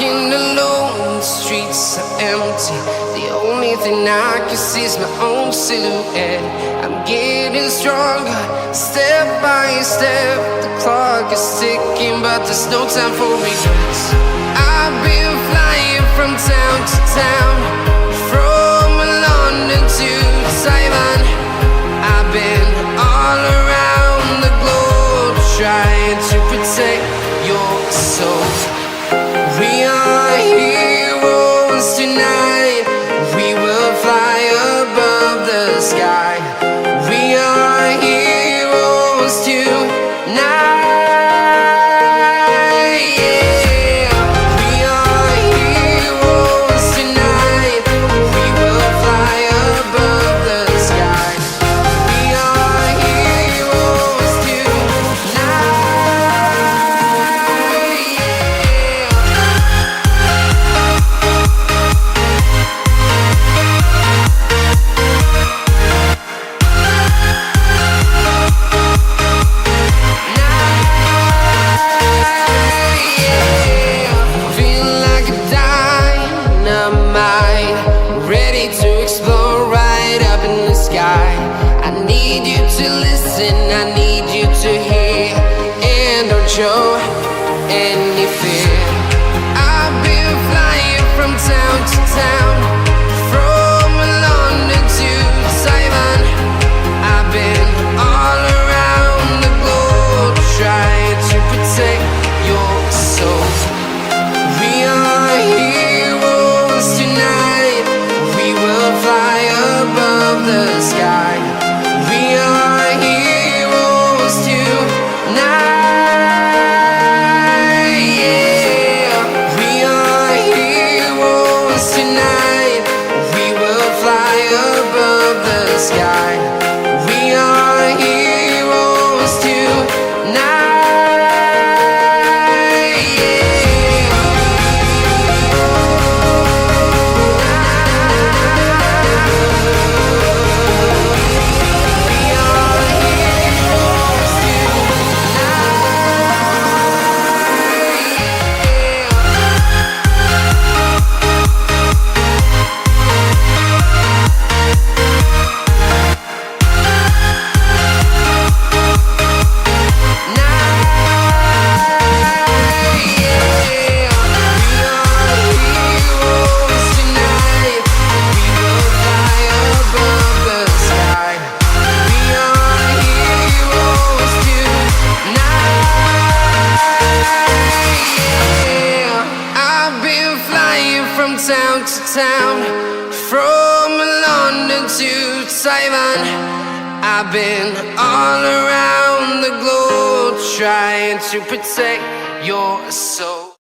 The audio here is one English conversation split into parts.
walking alone, the streets are empty. The only thing I can see is my own silhouette. I'm getting stronger, step by step. The clock is ticking, but there's no time for regrets. I've been flying from town to town, from London to Taiwan. I've been all around the globe, trying to protect your soul. We are heroes tonight. We will fly above the sky. We are heroes tonight. Yeah. We are heroes tonight. We will fly above the sky. We are heroes tonight. I need you to hear and don't show any fear. I've been flying from town to town, from London to Taiwan. I've been all around the globe, trying to protect your soul. We are heroes tonight. We will fly above the sky. We are heroes tonight. Yeah. We are heroes tonight. We will fly above the sky. We are heroes tonight. Town to town, from London to Taiwan. I've been all around the globe, trying to protect your soul.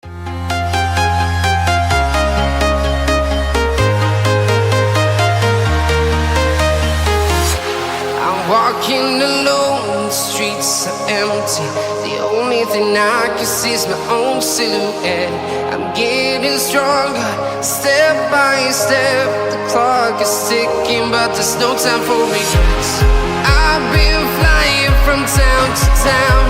I'm walking alone, the streets are empty. The only thing I can see is my own silhouette. I'm getting stronger, step by step. The clock is ticking, but there's no time for regrets. I've been flying from town to town,